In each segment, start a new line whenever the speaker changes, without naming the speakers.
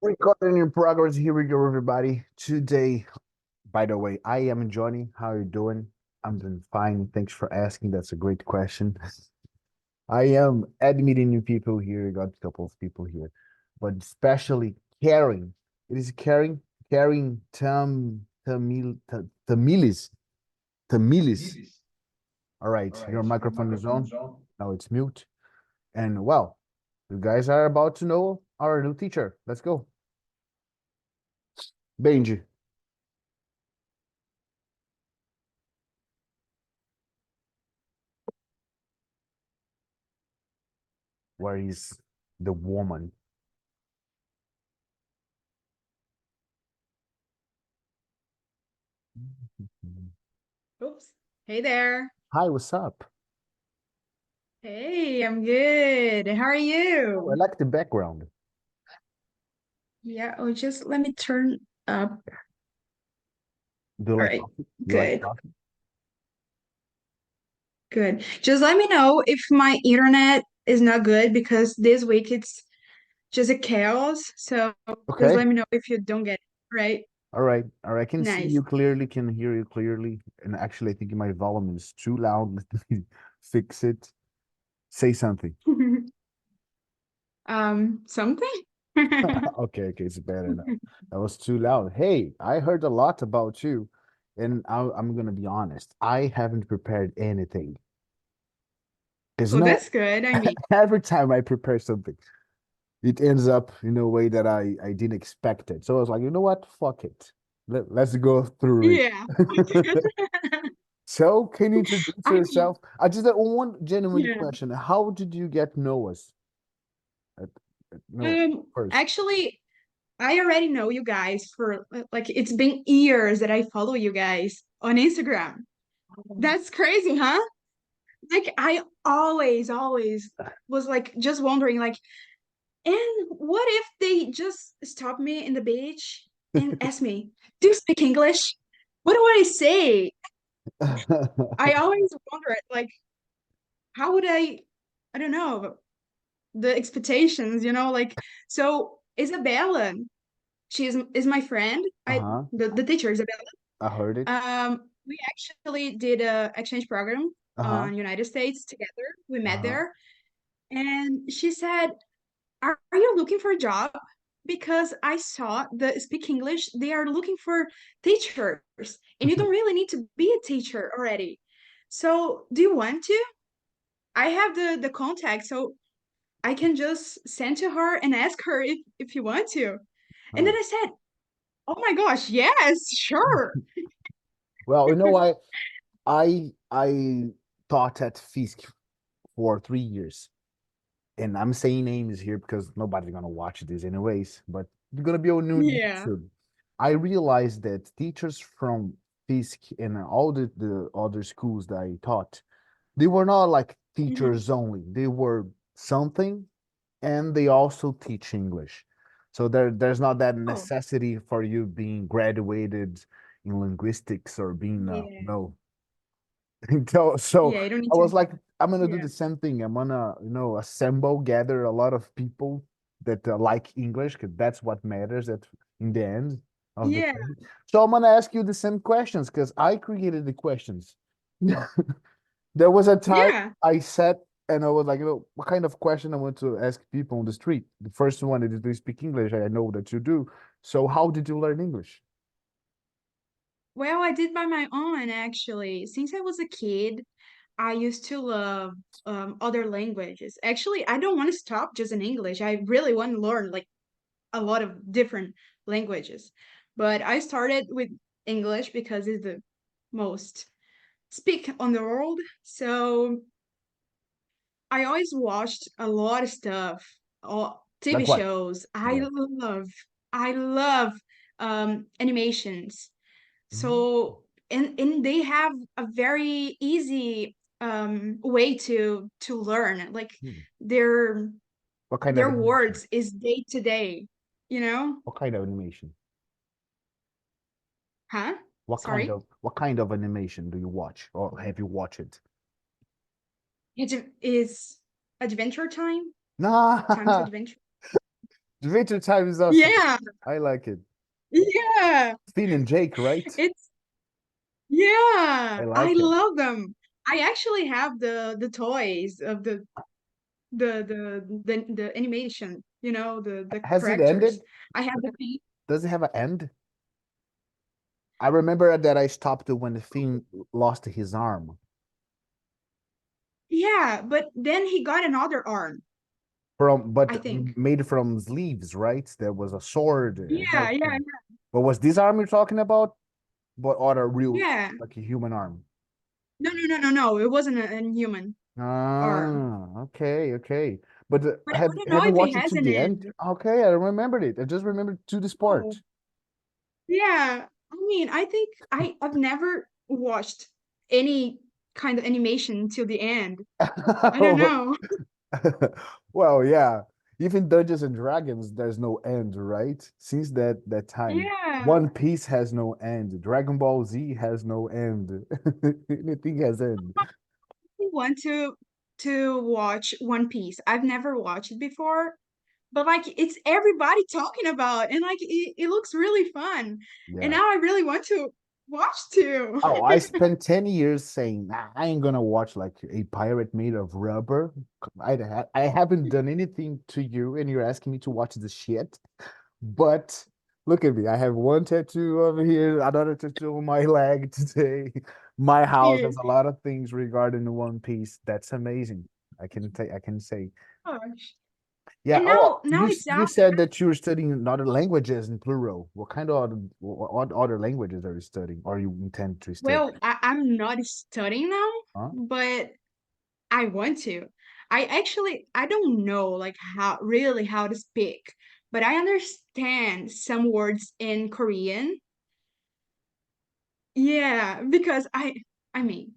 Recording in progress. Here we go, everybody. Today, by the way, I am Johnny. How are you doing? I'm doing fine. Thanks for asking. That's a great question. I am admitting new people here. Got a couple of people here, but especially Keryn. It is Keryn Tamilis. All right, your microphone is on. Now it's mute. And well, you guys are about to know our new teacher. Let's go. Benji. Where is the woman?
Oops. Hey there.
Hi, what's up?
Hey, I'm good. How are
Oh, I
you?
like the background.
Yeah, oh, just let me turn up.
Do you
All
like
right,
coffee? You like
good,
coffee?
good. Just let me know if my internet is not good because this week it's just a chaos. So just
Okay.
let me know if you don't get it, right?
All right. All right. I can see
Nice.
you clearly, can hear you clearly. And actually, I think my volume is too loud. Let me fix it. Say something.
Something?
Okay, okay, it's better now. That was too loud. Hey, I heard a lot about you, and I'm gonna be honest. I haven't prepared anything. Because
Oh,
no,
that's good. I mean,
every time I prepare something, it ends up in a way that I didn't expect it. So I was like, you know what? Fuck it. Let's go through
yeah.
it. So can you introduce
I mean,
yourself? I just have one genuine
yeah.
question. How did you get Noah's at, no first?
Actually, I already know you guys for like it's been years that I follow you guys on Instagram. That's crazy, huh? Like I always was like just wondering like, and what if they just stop me in the beach and ask me, "Do you speak English?" What do I say? I always wonder like how would I don't know, the expectations, like so Isabella, she is my friend. I
Uh-huh.
the teacher Isabella.
I heard it.
We actually did a exchange program
Uh-huh.
on United States together. We met
Uh-huh.
there, and she said, "Are you looking for a job? Because I saw the Speak English. They are looking for teachers, and you don't really need to be a teacher already. So, do you want to? I have the contact, so I can just send to her and ask her if you want to." And
Huh.
then I said, "Oh my gosh, yes, sure."
Well, I taught at Fisk for 3 years. And I'm saying names here because nobody's gonna watch this anyways, but it's gonna be on new
Yeah.
YouTube. I realized that teachers from Fisk and all the other schools that I taught, they were not like
Mhm.
teachers only. They were something and they also teach English. So there's not that
Oh,
necessity for you being graduated in linguistics or being
yeah.
so
Yeah, you don't need
I
to.
was like, I'm gonna do
Yeah.
the same thing. I'm gonna, assemble, gather a lot of people that like English, because that's what matters at in the end of the
Yeah.
thing. So I'm gonna ask you the same questions because I created the questions. There was a time
Yeah.
I sat and I was like, what kind of question I want to ask people on the street? The first one is, do you speak English? I know that you do. So how did you learn English?
Well, I did by my own actually. Since I was a kid, I used to love other languages. Actually, I don't want to stop just in English. I really want to learn like a lot of different languages. But I started with English because it's the most speak on the world. So I always watched a lot of stuff, all TV
Like what?
shows.
Yeah.
I love animations.
Mhm.
So and they have a very easy way to learn. Like
Hmm.
their
What kind of
their
animation?
words is day to day, you know?
What kind of animation?
Huh? Sorry.
What kind of animation do you watch or have you watched?
It's Adventure Time. Time's
Nah,
Adventure.
Adventure Time is awesome.
Yeah,
I like it.
yeah.
Finn and Jake, right?
It's
I
yeah, I
like it.
love them. I actually have the toys of the animation, the
Has it
characters.
ended?
I have the thing.
Does it have an end? I remember that I stopped it when the Finn lost his arm.
Yeah, but then he got another arm,
From
I
but
think.
made from sleeves, right? There was a sword and
Yeah, yeah,
everything. But was this arm you're talking about? But or a real
yeah.
like a human arm?
No, no, no, no, no. It wasn't a human arm.
Ah, okay, okay. But
But I
have
wouldn't know
have you
if it
watched it
has
to
an
the end?
end.
Okay, I remembered it. I just remembered to this part.
Oh, yeah. I mean, I think I've never watched any kind of animation until the end. I don't know.
Well, yeah. Even Dungeons and Dragons, there's no end, right? Since that time.
Yeah.
One Piece has no end. Dragon Ball Z has no end. Anything has end.
I want to watch One Piece. I've never watched it before, but like it's everybody talking about and like it looks really fun. And
Yeah.
now I really want to watch too.
Oh, I spent 10 years saying, "Nah, I ain't gonna watch like a pirate made of rubber. I haven't done anything to you, and you're asking me to watch the shit. But look at me. I have one tattoo over here, another tattoo on my leg today. My house
Yeah.
has a lot of things regarding the One Piece. That's amazing. I can say.
Gosh.
Yeah.
And
Oh,
now it's
you
out.
said that you were studying other languages in plural. What kind of what other languages are you studying, or you intend to study?
Well, I'm not studying now,
Huh?
but I want to. I don't know like how to speak, but I understand some words in Korean. Yeah, because I mean,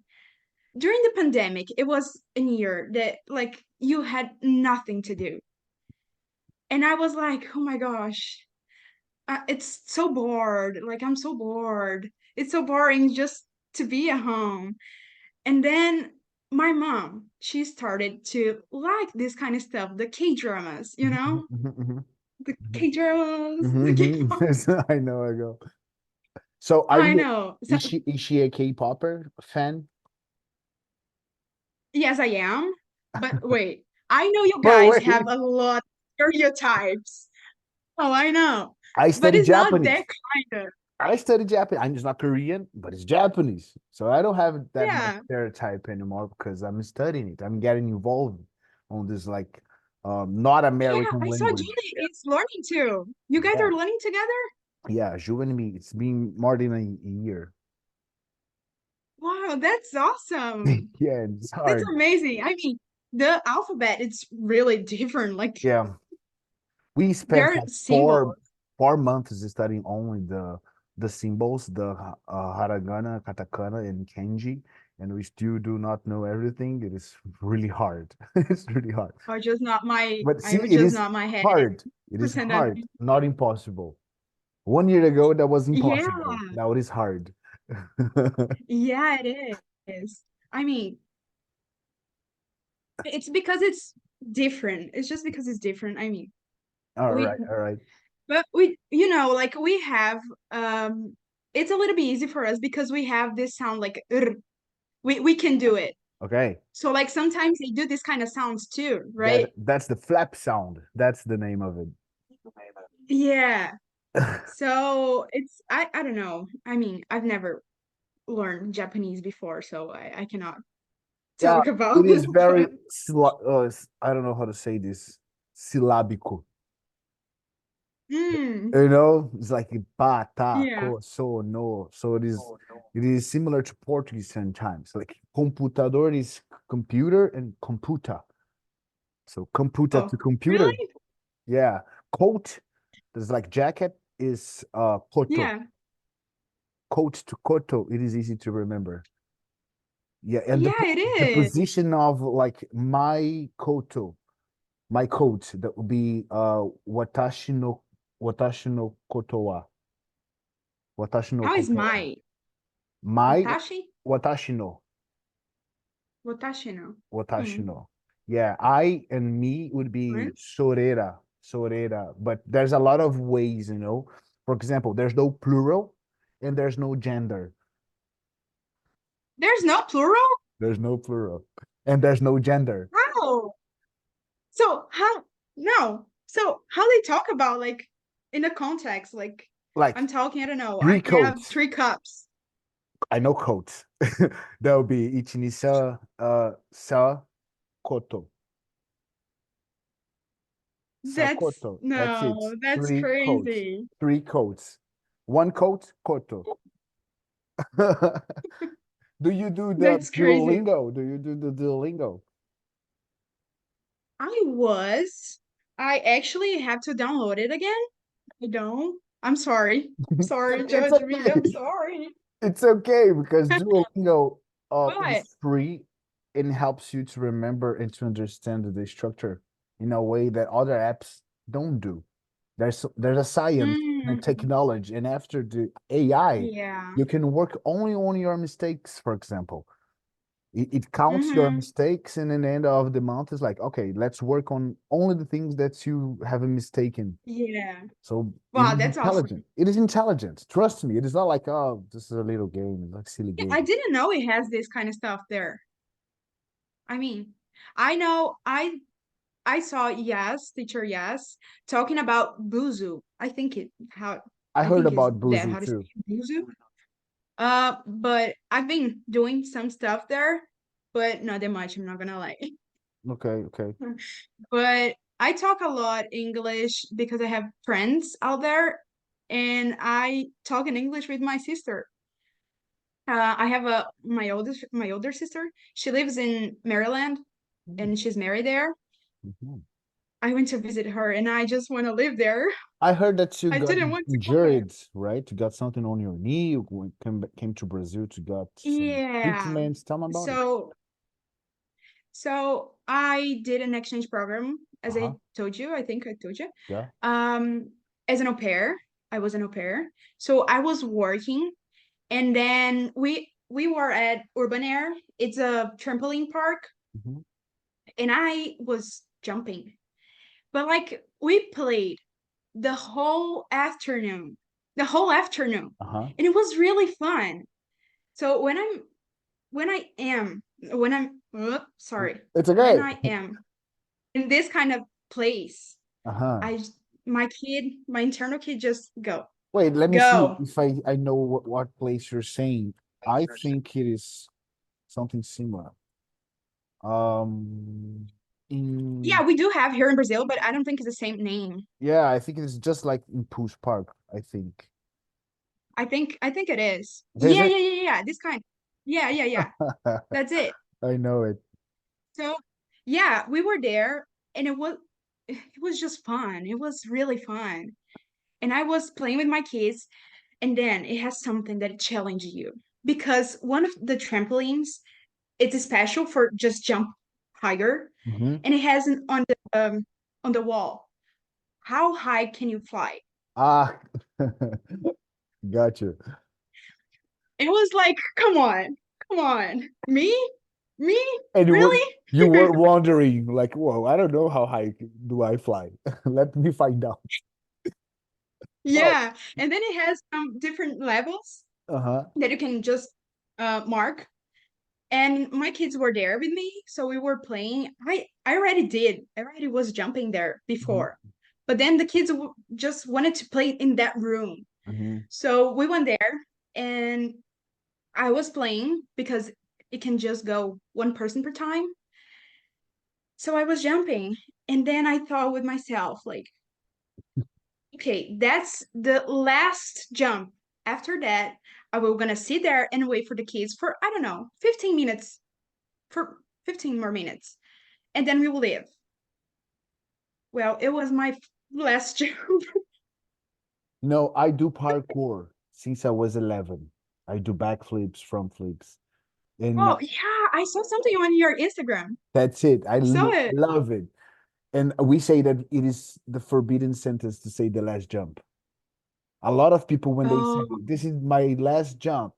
during the pandemic, it was a year that like you had nothing to do. And I was like, "Oh my gosh, it's so bored. Like I'm so bored. It's so boring just to be at home." And then my mom, she started to like this kind of stuff, the K-dramas,
Mhm, mhm,
the
mhm,
K-dramas, the
mhm,
K-pop.
mhm. I know, I know. So are
I
you
know. So
is she a K-popper fan?
yes, I am. But wait, I know you
But
guys have
wait,
a lot of stereotypes. Oh, I know.
I
But
study
it's not that
Japanese.
kind of.
I study Japanese. I'm just not Korean, but it's Japanese. So I don't have that much
Yeah.
stereotype anymore because I'm studying it. I'm getting involved on this like not
Yeah,
American
I saw
language.
Julie is learning too. You guys
Yeah.
are learning together?
Yeah, you and me. It's been more than a year.
Wow, that's awesome.
Yeah, it's
That's
hard.
amazing. I mean, the alphabet it's really different. Like
Yeah. We spent
their
like
symbols
4 months studying only the symbols, the hiragana, katakana, and kanji, and we still do not know everything. It is really hard. It's really hard. But see,
are
it
just
is
not my head.
hard. It is
Pretend I'm
hard, not impossible. 1 year ago, that was
yeah,
impossible. Now it is hard.
yeah, it is. I mean, it's because it's different. It's just because it's different. I mean,
All
we
right, all right.
but like we have it's a little bit easy for us because we have this sound like we can do it.
Okay.
So like sometimes they do this kind of sounds too, right?
That's the flap sound. That's the name of it.
Yeah. So it's I don't know. I mean, I've never learned Japanese before, so I cannot
Yeah,
talk about
it is very
that.
I don't know how to say this. Silabico.
Mm,
You know, it's like pa, ta,
yeah.
co, so, no. So it is similar to Portuguese sometimes. Like computador is computer and computa. So computa
Oh,
to computer.
really?
Yeah. Coat, there's like jacket is koto.
Yeah.
Coat to koto. It is easy to remember. Yeah, and
Yeah, it
the
is.
position of like my koto, my coat, that would be watashi no koto wa. Watashi no
How is
koto wa.
my
My
Watashi?
watashi no.
Watashi no.
Watashi
Hmm.
no. Yeah, I and me would be
Right?
sorera. Sorera. But there's a lot of ways, you know. For example, there's no plural and there's no gender.
There's no plural?
There's no plural. And there's no gender.
How? So how no. So how they talk about like in a context, like
Like
I'm talking, I don't know, I
three
have
coats.
3 cups.
I know coats. That would be Ichinisa sa koto.
That's
Sakoto. That's it.
no, that's
Three coats.
crazy.
Three coats. One coat, koto. Do you do the
That's crazy.
Duolingo? Do you do the Duolingo?
I was. I actually have to download it again. I don't. I'm sorry. Sorry,
It's
judge me. I'm
okay.
sorry.
It's okay because Duolingo
But
is free and helps you to remember and to understand the structure in a way that other apps don't do. There's a science and a
mm,
technology, and after the AI,
yeah.
you can work only on your mistakes, for example. It counts your
Hmm.
mistakes, and in the end of the month, it's like, okay, let's work on only the things that you have a mistake in.
Yeah.
So it
Wow,
is
that's awesome.
intelligent. It is intelligent. Trust me. It is not like, oh, this is a little game, it's like a silly
Yeah,
game.
I didn't know it has this kind of stuff there. I mean, I know I saw Yes, teacher Yes, talking about Buzu.
I
I
heard
think is
about
that
Buzu
how to say
too.
it, Buzu. But I've been doing some stuff there, but not that much, I'm not gonna lie.
Okay, okay.
But I talk a lot English because I have friends out there, and I talk in English with my sister. I have a my older sister. She lives in Maryland,
Hmm.
and she's married there.
Mhm.
I went to visit her, and I just want to live there.
I heard that you
I
got
didn't want to go there.
injured, right? You got something on your knee. Came to Brazil to got some
Yeah.
treatments. Tell me about it.
So I did an exchange program, as
Uh-huh.
I told you. I think I told you.
Yeah.
Um, as an au pair, I was an au pair. So I was working, and then we were at Urban Air. It's a trampoline park,
Hmm.
and I was jumping. But like we played the whole afternoon, the whole afternoon,
Uh-huh.
and it was really fun. So when I'm sorry,
It's
when
okay.
I am in this kind of place,
Uh-huh.
I my internal kid just go,
Wait, let me see
go.
if I know what place you're saying. I think it is something similar. Um,
Yeah,
in
we do have here in Brazil, but I don't think it's the same name.
Yeah, I think it's just like in Push Park, I think.
I think it is.
Is
Yeah,
it?
yeah, yeah, yeah. This kind. Yeah, yeah, yeah. That's it.
I know it.
So yeah, we were there, and it was just fun. It was really fun. And I was playing with my kids, and then it has something that challenges you because one of the trampolines, it's special for just jump higher,
Hmm.
and it has an on the wall. How high can you fly?
Ah, got you.
It was like, come on, me,
And
really?
you were wondering, like, whoa, I don't know how high do I fly. Let me find out. Oh,
Yeah. And then it has different levels
uh-huh.
that you can just mark. And my kids were there with me, so we were playing. I already did. I already was jumping there
Hmm.
before, but then the kids just wanted to play in that room.
Hmm.
So we went there, and I was playing because it can just go one person per time. So I was jumping, and then I thought with myself, like, okay, that's the last jump. After that, I will gonna sit there and wait for the kids for I don't know, 15 minutes, for 15 more minutes, and then we will leave. Well, it was my last jump.
No, I do parkour since I was 11. I do backflips, front flips, and
Oh yeah, I saw something on your Instagram.
that's it. I
Saw it.
love it. And we say that it is the forbidden sentence to say the last jump. A lot of people, when they say,
Oh,
this is my last jump,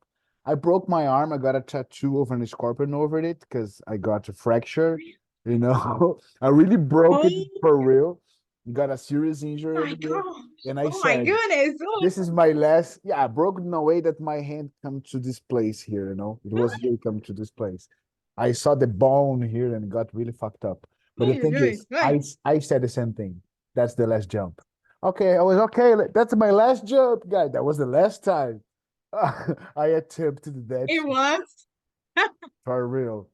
I broke my arm. I got a tattoo of an scorpion over it because I got a fracture. You know, I really broke it
oh,
for real. got a serious injury over
My
there,
God.
and I
Oh my
said,
goodness. Oh,
this is my last. Yeah, I broke in a way that my hand come to this place here. It was
really?
here come to this place. I saw the bone here and got really fucked up. But
Oh
the
my
thing
goodness.
is,
Right.
I said the same thing. That's the last jump. Okay, I was okay. That's my last jump, guy. That was the last time I attempted that
It was.
for real.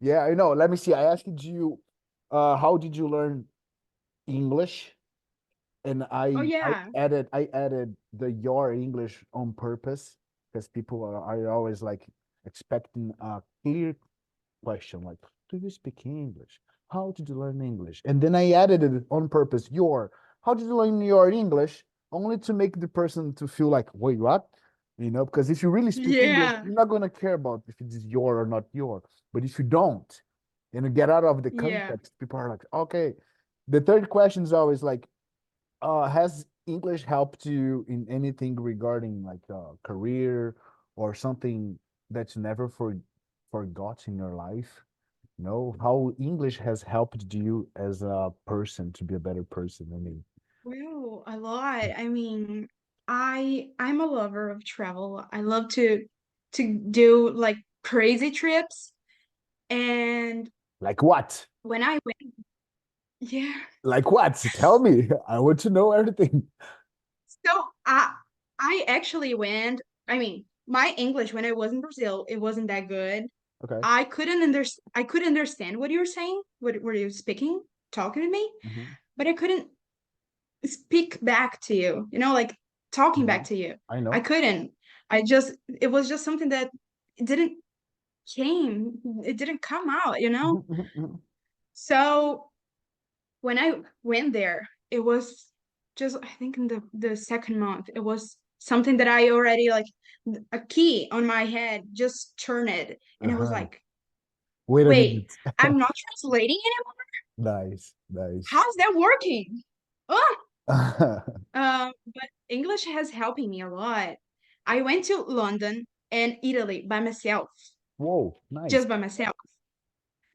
Yeah, I know. Let me see. I asked you, how did you learn English? And
Oh
I
yeah.
added the your English on purpose because people are always like expecting a clear question like, do you speak English? How did you learn English? And then I added it on purpose, your. How did you learn your English? Only to make the person to feel like, wait, what? Because if you really speak English,
Yeah.
you're not gonna care about if it is your or not your. But if you don't, and you get out of the
Yeah.
context, people are like, okay. The third question is always like, has English helped you in anything regarding like a career or something that you never forgot in your life? How English has helped you as a person to be a better person. I mean,
Well, a lot. I mean, I'm a lover of travel. I love to do like crazy trips. And
like what?
when I went, yeah.
Like what? Tell me. I want to know everything.
So I actually went, I mean, my English when I was in Brazil, it wasn't that good.
Okay.
I could understand what you were saying, what were you speaking, talking to me,
Mhm.
but I couldn't speak back to you, like talking back
Mhm.
to you.
I
I
know.
couldn't. It was just something that it didn't it didn't come out.
Mhm, mhm, mhm.
So when I went there, it was just, I think in the second month, it was something that I already like a key on my head, just turn it. And it was
Uh-huh.
like,
Wait a
wait,
minute.
I'm not translating anymore.
Nice, nice.
How's that working? Oh, but English has helped me a lot. I went to London and Italy by myself,
Whoa, nice.
just by myself,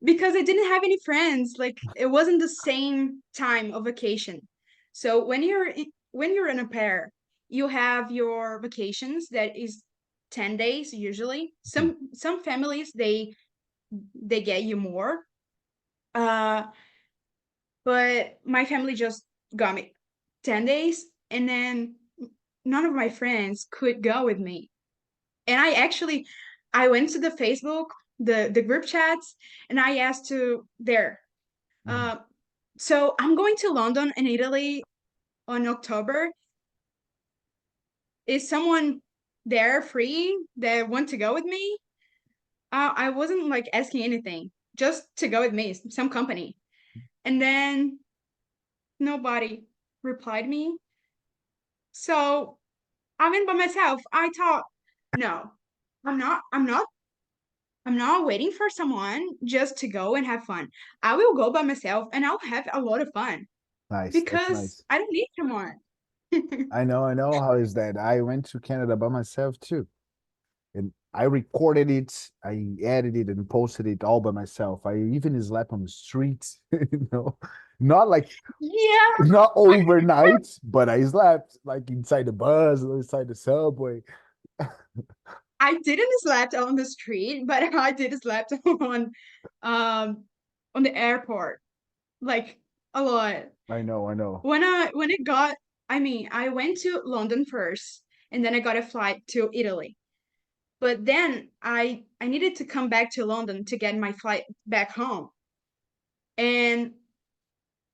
because I didn't have any friends. Like it wasn't the same time of vacation. So when you're in a pair, you have your vacations that is 10 days usually. Some families they get you more. Uh but my family just got me 10 days, and then none of my friends could go with me. And I went to the Facebook, the group chats, and I asked to there.
Mhm.
Uh, so I'm going to London and Italy on October. Is someone there free that want to go with me? I wasn't like asking anything, just to go with me, some company. And then nobody replied me. So I'm in by myself. I thought, no, I'm not. I'm not waiting for someone just to go and have fun. I will go by myself and I'll have a lot of fun
Nice. That's
because
nice.
I don't need someone.
I know how is that. I went to Canada by myself too. And I recorded it, I edited it and posted it all by myself. I even slept on the streets, not like
Yeah,
not overnight, but I slept like inside the bus or inside the subway.
I didn't slept on the street, but I did slept um on the airport like a lot.
I know.
When I got, I mean, I went to London first and then I got a flight to Italy. But then I needed to come back to London to get my flight back home. And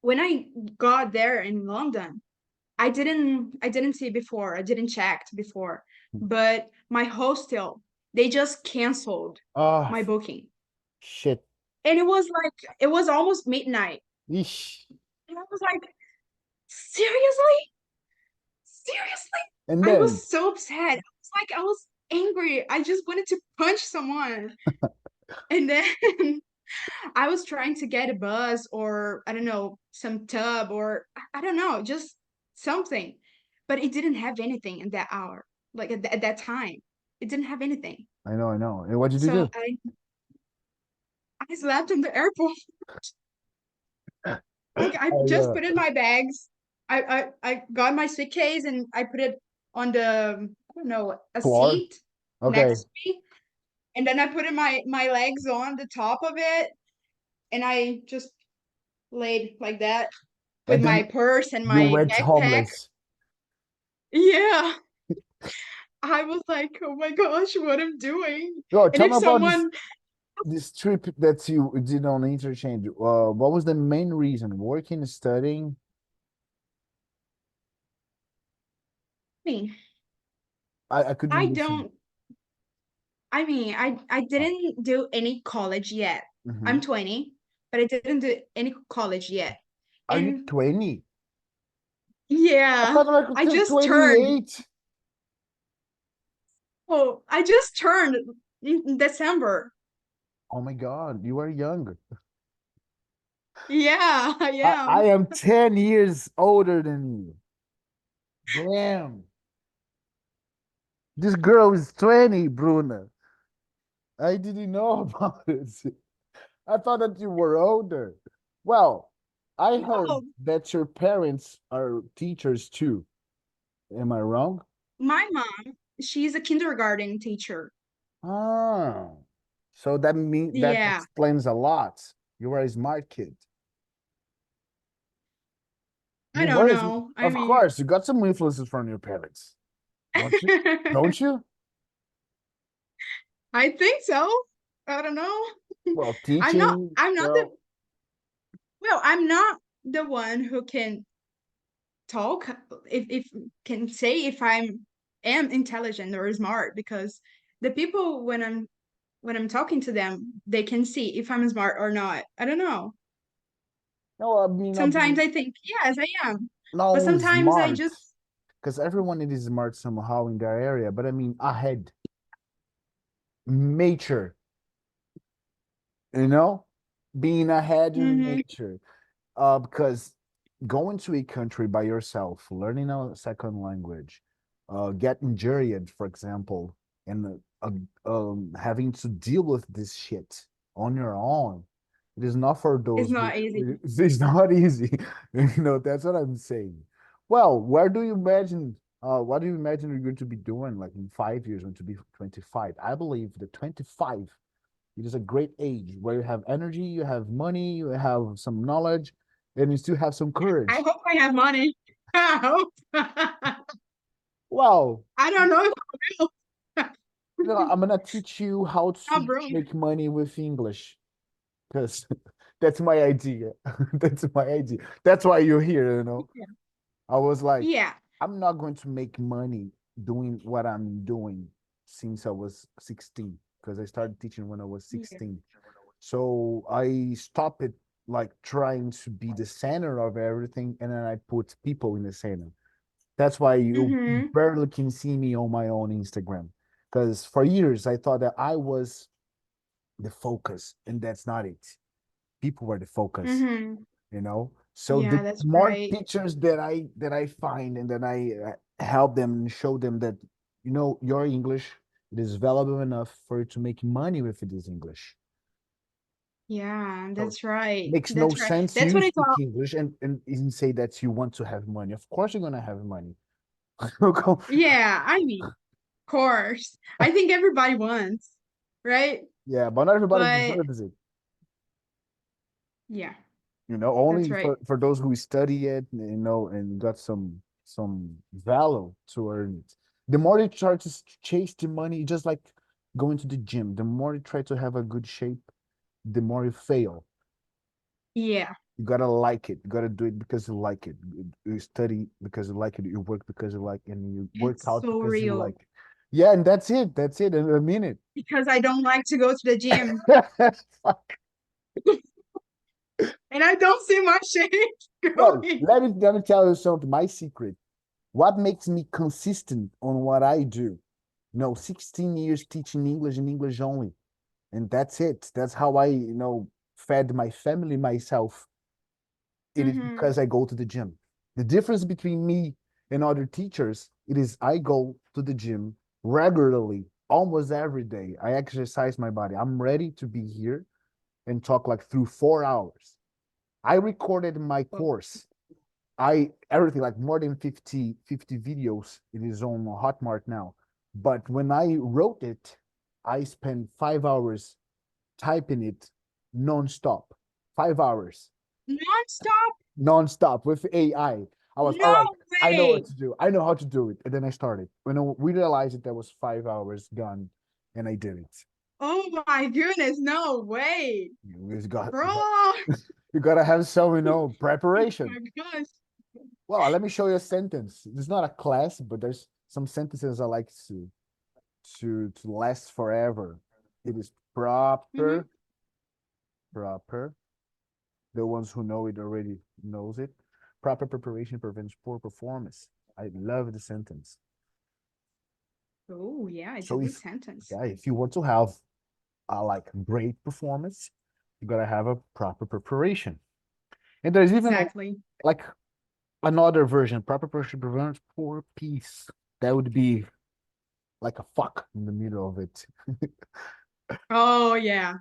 when I got there in London, I didn't see before. I didn't check before. But my hostel, they just canceled
Oh,
my booking.
shit.
And it was almost midnight.
Eesh.
And I was like, seriously? Seriously?
And
I
then,
was so upset. I was angry. I just wanted to punch someone. And then I was trying to get a bus or I don't know, some tub or I don't know, just something. But it didn't have anything in that hour, like at that time. It didn't have anything.
I know. And what did you
So
do?
I slept in the airport. Like I
I
just put in my bags I got my suitcase and I put it on the, I don't know, a
Floor.
seat
Okay.
next to me. And then I put in my legs on the top of it and I just laid like that with
And
my
then
purse and
you
my
went
backpack.
homeless.
Yeah. I was like, oh my gosh, what I'm doing.
Yo,
And
tell
if
me about this
someone,
this trip that you did on the interchange. What was the main reason? Working, studying?
me,
I
I
couldn't listen.
don't, I mean, I
Oh.
didn't do any college yet.
Hmm.
I'm 20, but I didn't do any college yet.
Are you
And
20? I
yeah,
thought I could
I
say
just turned.
28.
Oh, I just turned in December.
Oh my God, you are young.
Yeah, I
I
am.
am 10 years older than you. Damn. This girl is 20, Bruna. I didn't know about it. I thought that you were older. Well, I heard
Oh,
that your parents are teachers too. Am I wrong?
my mom, she's a kindergarten teacher.
Ah, so that
Yeah,
explains a lot. You are a smart kid.
I
You
don't
were,
know. I
of
mean,
course, you got some influences from your parents, don't you? Don't you?
I think so. I don't know.
Well, teaching,
I'm not the,
well,
well, I'm not the one who can talk if can say if I'm am intelligent or smart because the people when I'm talking to them, they can see if I'm smart or not. I don't know.
no, I mean, not
Sometimes
being
I think, yes, I am.
not
But
always
sometimes I
smart,
just,
because everyone is smart somehow in their area, but I mean, ahead, mature, you know, being ahead in
hmm
nature. Because going to a country by yourself, learning a second language, getting injured, for example, and having to deal with this shit on your own, it is not for
it's
those who.
not easy.
It's not easy. That's what I'm saying. Well, where do you imagine? What do you imagine you're going to be doing like in 5 years when to be 25? I believe that 25 it is a great age where you have energy, you have money, you have some knowledge, and you still have some
I
courage.
hope I have money. I hope.
Wow,
I don't know if I will.
I'm gonna teach you how
Not
to
broke.
make money with English because that's my idea. That's my idea. That's why you're here.
Yeah.
I was like,
Yeah.
I'm not going to make money doing what I'm doing since I was 16 because I started teaching when I was
Yeah.
16. So I stopped it like trying to be the center of everything and then I put people in the center. That's why you
hmm
barely can see me on my own Instagram. Because for years I thought that I was the focus, and that's not it. People were the focus,
hmm
So
Yeah,
the
that's
more
right.
teachers that I find and then I help them and show them that your English it is valuable enough for you to make money with this English.
Yeah,
So
that's right.
makes no
That's right.
sense
That's
you
what I
speak
thought.
English and even say that you want to have money. Of course you're gonna have money.
Yeah, I mean, of course. I think everybody wants, right?
Yeah, but not everybody
But
deserves it.
yeah, that's
Only
right.
for those who study it, and got some value to earn it. The more you try to chase the money, just like going to the gym, the more you try to have a good shape, the more you fail.
Yeah,
You gotta like it. You gotta do it because you like it. You study because you like it. You work because you like it, and you work
it's
out
so
because you
real
like it. Yeah, and that's it. That's it. And I mean it.
because I don't like to go to the gym and I don't see my shape
Well,
growing.
let me tell you something. My secret. What makes me consistent on what I do? 16 years teaching English and English only. And that's it. That's how I, fed my family, myself. It is
hmm
because I go to the gym. The difference between me and other teachers, it is I go to the gym regularly, almost every day. I exercise my body. I'm ready to be here and talk like through 4 hours. I recorded my course. everything like more than 50 videos. It is on Hotmart now. But when I wrote it, I spent 5 hours typing it non-stop. 5 hours
Non-stop?
non-stop with AI. I was all
No
right. I know what
way.
to do. I know how to do it. And then I started. When we realized that there was 5 hours gone, and I did it.
Oh my goodness, no way.
You just got
Bro. Oh
you gotta have some,
my
preparation.
gosh.
Well, let me show you a sentence. It's not a class, but there's some sentences I like to last forever. It is
Hmm.
proper. The ones who know it already knows it. Proper preparation prevents poor performance. I love the sentence.
Oh yeah, it's a
So
good
if
sentence.
yeah, if you want to have a like great performance, you gotta have a proper preparation. And there's even
Exactly.
like another version, proper preparation prevents poor peace. That would be like a fuck in the middle of it.
Oh yeah.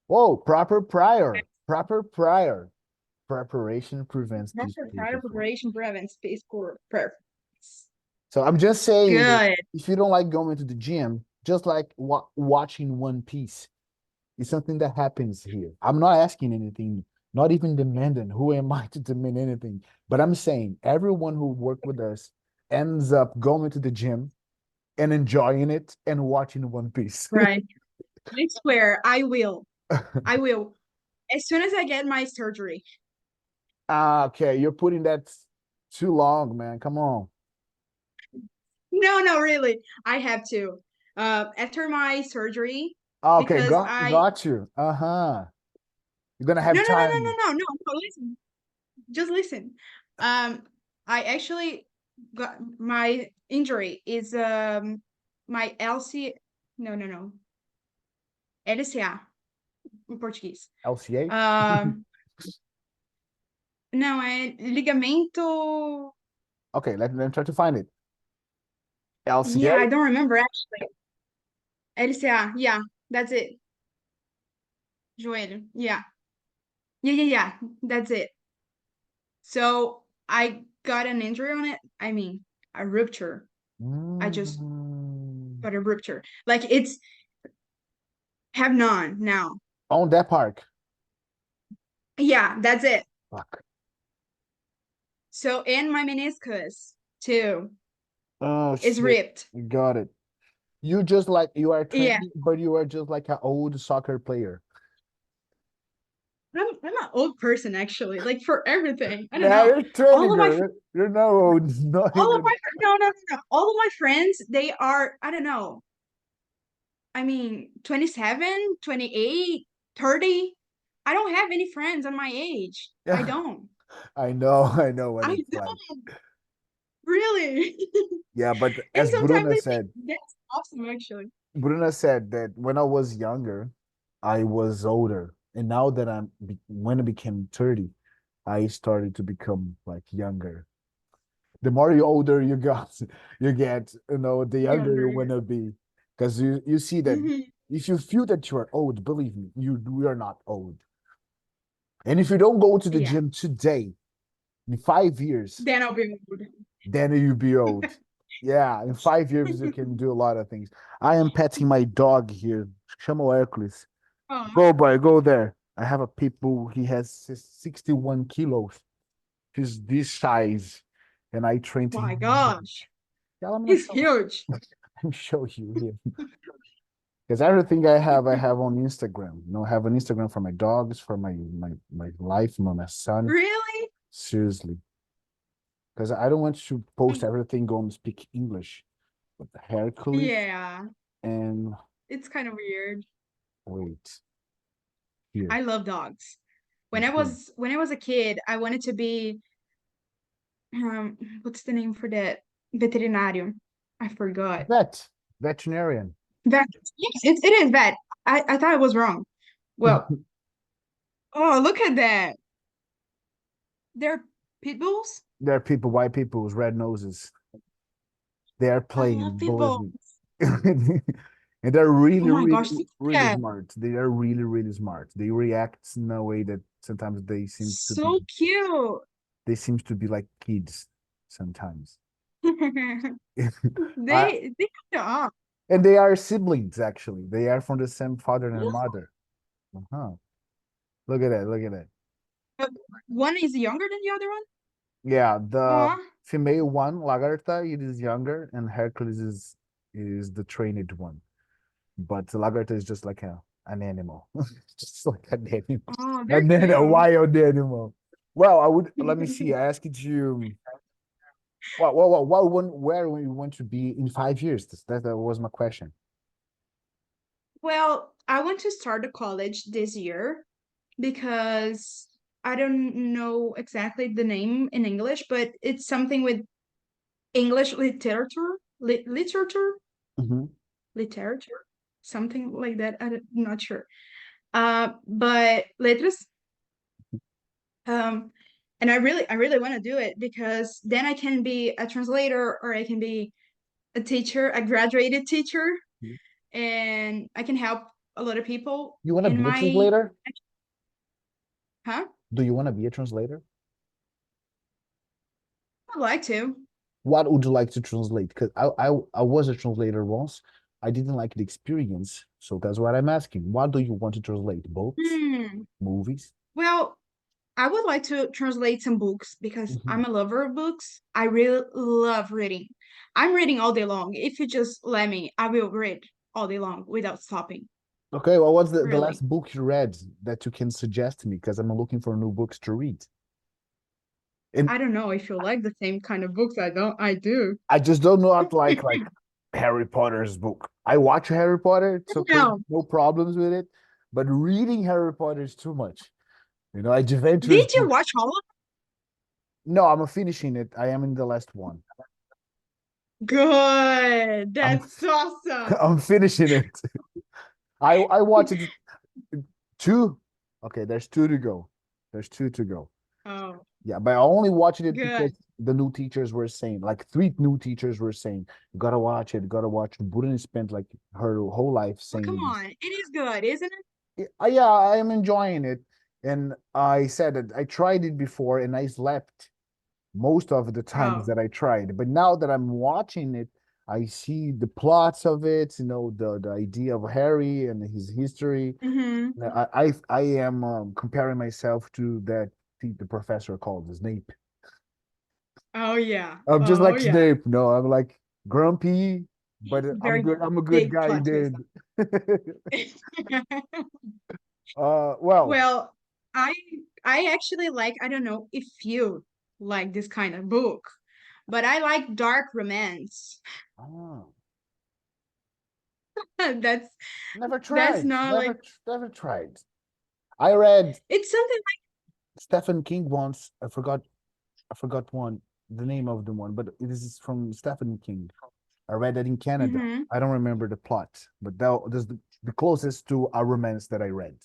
Whoa, proper prior. Proper prior. Preparation prevents
Proper
poor
prior
performance.
preparation prevents space for perfect.
So I'm just saying that
Good.
if you don't like going to the gym, just like watching One Piece, it's something that happens here. I'm not asking anything, not even demanding. Who am I to demand anything? But I'm saying everyone who worked with us ends up going to the gym and enjoying it and watching One Piece.
Right. I swear I will. I will. As soon as I get my surgery.
Okay, you're putting that too long, man. Come on.
No, no, really. I have to. After my surgery,
Okay,
because I
got you. Uh-huh. You're gonna
no
have
no no no no
time.
no no no listen. Just listen. I actually got my injury is my LC no no no LCA em português.
LCA?
Não, é ligamento.
Okay, let me try to find it.
Yeah, I
LCA?
don't remember actually. LCA, yeah, that's it. Joelho, yeah. Yeah, yeah, yeah, that's it. So I got an injury on it. I mean, a rupture. I just
Mm.
got a rupture. Like it's have none now.
On that park.
Yeah, that's it.
Fuck.
So and my meniscus too
Oh
is
shit.
ripped.
Got it. You are
Yeah,
training, but you are just like an old soccer player.
I'm an old person actually. Like for everything, I don't
Now
know.
you're
All
training,
of my
girl. You're no old, not
all of
even.
my no no no no. All of my friends they are I don't know. I mean 27, 28, 30. I don't have any friends on my age. I
Yeah,
don't.
I know what
I
it's like.
don't really.
Yeah, but
And
as
sometimes
Bruna
I think
said,
that's awesome actually.
Bruna said that when I was younger, I was older, and now that when I became 30, I started to become like younger. The more you older you got, you get, the younger you
Younger.
wanna be, because you see that
Mhm.
if you feel that you are old, believe me, we are not old. And if you don't go to the
Yeah.
gym today, in 5 years,
Then I'll be old.
then you'll be old. Yeah, in 5 years you can do a lot of things. I am petting my dog here. Chamo Hercules.
Oh
Go, boy, go there. I have a pit bull. He has 61 kilos. He's this size, and I trained
my
him.
gosh.
Yeah, let me
He's
show,
huge.
let me show you here. Because everything I have on Instagram. I have an Instagram for my dogs, for my life, my son.
Really?
Seriously, because I don't want to post everything on speak English. But Hercules
Yeah.
and
It's kind of weird.
wait here.
I love dogs.
Okay.
When I was a kid, I wanted to be what's the name for that? Veterinário. I forgot.
Veterinarian.
Vet. Yes, it is vet. I thought I was wrong. Well, oh, look at that. They're pit bulls?
There are people, white people with red noses. They are
I love
playing,
pit
believe
bulls.
me. And they're
Oh
really,
my
really,
gosh, look at
really
that.
smart. They are really, really smart. They react in a way that sometimes they seem to be.
So cute.
they seem to be like kids sometimes. I,
They kind of are.
and they are siblings actually. They are from the same father and mother. Uh-huh. Look at that. Look at that.
But one is younger than the other one?
Yeah, the
Aw.
female one, Lagarta, it is younger, and Hercules is the trained one. But Lagarta is just like an animal, just like an animal,
Oh, they're
and then a
cute.
wild animal. Well, I would let me see. I asked you, what one, where we want to be in 5 years? That was my question.
Well, I want to start the college this year because I don't know exactly the name in English, but it's something with English literature, literature,
Mhm.
literature, something like that. I'm not sure. But letras. Um, and I really want to do it because then I can be a translator or I can be a teacher, a graduated teacher, and I can help a lot of people
You want to
in
be a
my,
translator?
huh?
Do you want to be a translator?
I'd like to.
What would you like to translate? Because I was a translator once. I didn't like the experience, so that's what I'm asking. What do you want to translate? Books,
Hmm.
movies?
Well, I would like to translate some books because
Mhm.
I'm a lover of books. I really love reading. I'm reading all day long. If you just let me, I will read all day long without stopping.
Okay, well, what's the
Really.
last book you read that you can suggest to me? Because I'm looking for new books to read. And
I don't know if you like the same kind of books. I do.
I just don't not like Harry Potter's book. I watch Harry Potter, it's okay,
No.
no problems with it. But reading Harry Potter is too much. You know, adventures
Did you
book.
watch all of
No, I'm finishing it. I am in the last one.
them? Good.
I'm
That's awesome.
I'm finishing it. I watched it two. Okay, there's two to go. There's two to go.
Oh,
Yeah, but I only watched it because
good.
the new teachers were saying, like three new teachers were saying, you gotta watch it, you gotta watch it. Wouldn't spend like her whole life
Well, come
saying this.
on. It is good, isn't it?
Yeah, I am enjoying it. And I said that I tried it before and I slept most of the times
Oh.
that I tried. But now that I'm watching it, I see the plots of it, you know, the idea of Harry and his history.
Mm-hmm.
I am comparing myself to that the professor called Snape.
Oh yeah.
I'm just
Oh
like
yeah.
Snape. No, I'm like grumpy, but I'm
Very
good. I'm a good
big
guy,
plot twist.
dude. Well,
Well, I I actually like, I don't know if you like this kind of book, but I like dark romance.
oh,
That's
never
that's
tried.
not like,
Never tried. I read
it's something
Stephen King once. I forgot one, the name of the one, but it is from Stephen King. I read that in
like,
Canada.
hmm.
I don't remember the plot, but that was the closest to a romance that I read.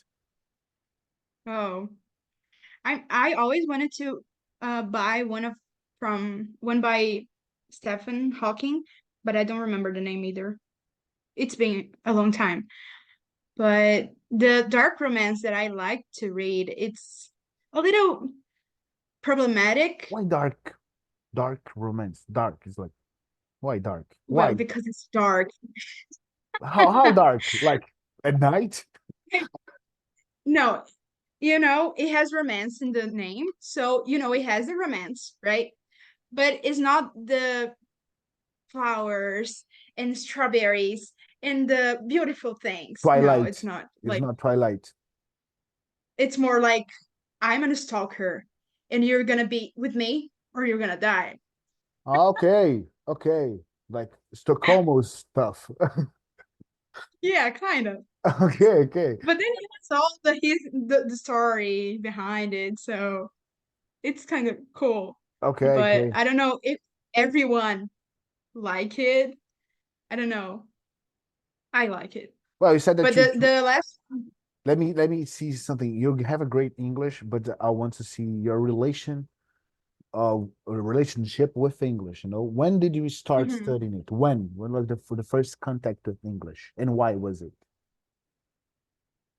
Oh. I always wanted to buy one by Stephen Hawking, but I don't remember the name either. It's been a long time. But the dark romance that I like to read, it's a little problematic.
Why dark? Dark romance. Dark is like why dark?
Well,
Why?
because it's dark.
How dark? Like at night?
No, it has romance in the name. So, it has the romance, right? But it's not the flowers and strawberries and the beautiful things. No, it's
Twilight.
not.
It's
Like,
not Twilight.
it's more like I'm gonna stalk her and you're gonna be with me or you're gonna die.
Okay, okay. Like Stockholm stuff.
Yeah, kind of.
Okay, okay.
But then he has all the story behind it, so it's kind of cool.
Okay,
But
okay.
I don't know if everyone like it. I don't know. I like it.
Well, you said that
But the last,
let me see something. You have a great English, but I want to see your relationship with English. You know, when did you start
mhm.
studying it? When was the for the first contact with English, and why was it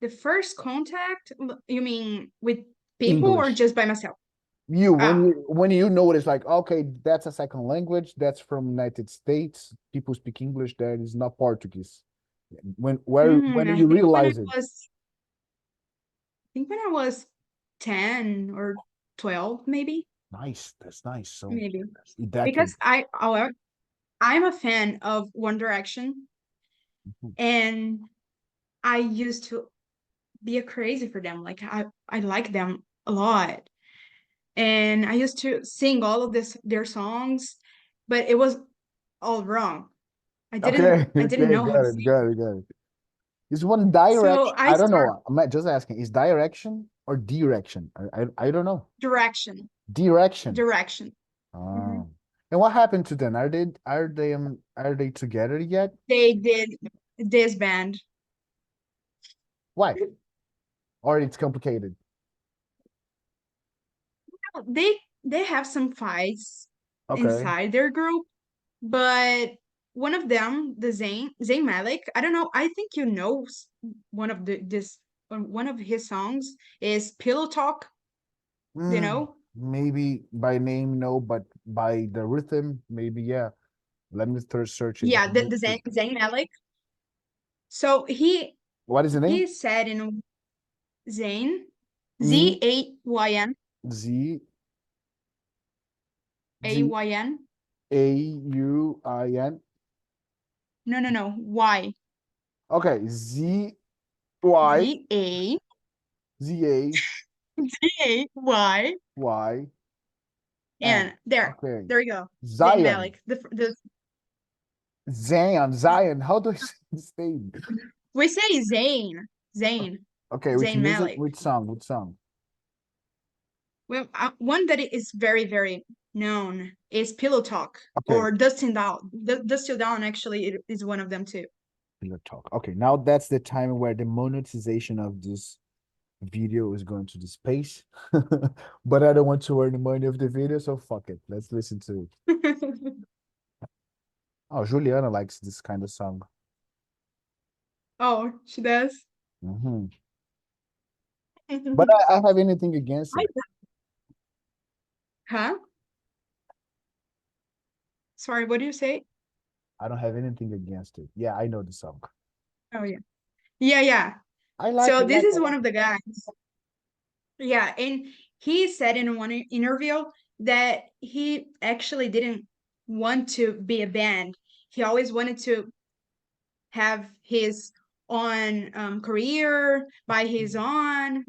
The first contact, you mean with people or
English?
just by myself?
You
Ah,
when you know it, it's like, okay, that's a second language. That's from United States. People speak English. That is not Portuguese. When
I
you
think when I
realize it,
was, I think when I was 10 or 12, maybe,
nice. That's nice. So
maybe.
a decade.
Because I'm a fan of One Direction,
Mhm.
and I used to be a crazy for them. Like I like them a lot. And I used to sing all of their songs, but it was all wrong.
Okay,
I didn't
okay,
know how
got
to
it,
sing.
got it, got it. Is one
So
direction?
I
I don't
start
know. I'm just asking. Is direction or direction? I don't know.
direction,
Direction.
direction. Mhm.
Oh. And what happened to them? Are they together yet?
They did this band.
Why? Or it's complicated.
They have some fights
Okay.
inside their group, but one of them, the Zayn Malik, I don't know. I think you know one of one of his songs is Pillow Talk. Do you
Mm,
know?
maybe by name, no, but by the rhythm, maybe, yeah. Let me third search it
Yeah,
on
the
YouTube.
Zayn Malik. So
What is the name?
he said in Zayn,
E
Zayn,
Z
Ayn.
Auin.
No, Y,
Okay, Y
Z A
Z
Z A Y,
Y N.
and
Okay.
there you go, Zayn
Zion.
Malik. The
Zion. How do I say this name?
we say Zayn,
Okay, which
Zayn
music?
Malik.
Which song? Which song?
Well, one that is very known is Pillow Talk
Okay,
or Dustin Down. Dust Till Dawn actually is one of them too.
Pillar Talk. Okay, now that's the time where the monetization of this video is going to the space. But I don't want to earn the money of the video, so fuck it. Let's listen to it. Oh, Juliana likes this kind of song.
Oh, she does.
Hmm. But
I,
I have anything against it.
huh? Sorry, what do you say?
I don't have anything against it. Yeah, I know the song.
Oh yeah. Yeah.
I like,
So
I
this
like, I
is one
like
of
it.
the guys. Yeah, and he said in one interview that he actually didn't want to be a band. He always wanted to have his own career by his own.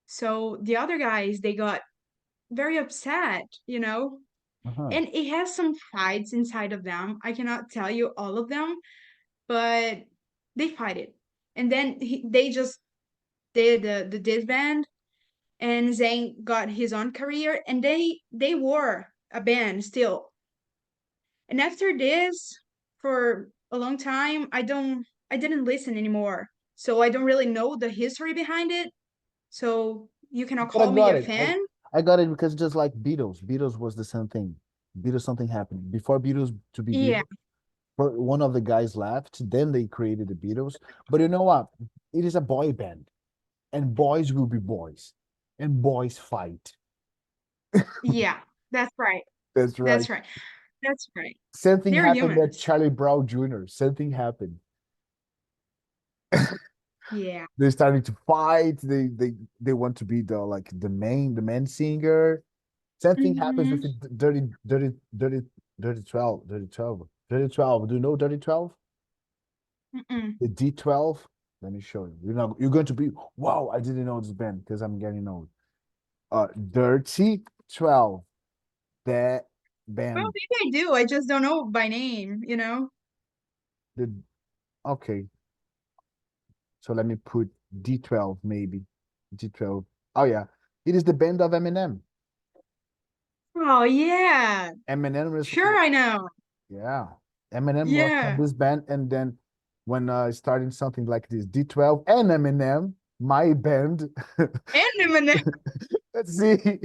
So the other guys, they got very upset.
Uh-huh.
And it has some fights inside of them. I cannot tell you all of them, but they fight it. And then they just did the disband, and Zayn got his own career, and they were a band still. And after this, for a long time, I didn't listen anymore. So I don't really know the history behind it. So you cannot
But I
call me
got
a
it.
fan.
I got it because just like Beatles, Beatles was the same thing. Beatles something happened before Beatles to be
Yeah.
Beatles. One of the guys left, then they created the Beatles. But you know what? It is a boy band, and boys will be boys, and boys fight.
Yeah. That's right.
That's right.
That's right. That's right.
Something
They're
happened at
humans.
Charlie Brown Jr. Something happened.
Yeah.
They're starting to fight. They want to be the main singer. Something happens with
Hmm.
the dirty 12, dirty 12, dirty 12. Do you know dirty 12?
Mm-mm.
The D12. Let me show you. You're going to be, wow, I didn't know this band because I'm getting old. Dirty 12. That
Well,
band.
maybe I do. I just don't know by name.
The okay. So let me put D12 maybe. D12. Oh yeah. It is the band of Eminem.
Oh, yeah.
Eminem was
Sure, I know.
yeah. Eminem was from
Yeah.
this band, and then when starting something like this, D12 and Eminem, my band.
And Eminem.
Let's see.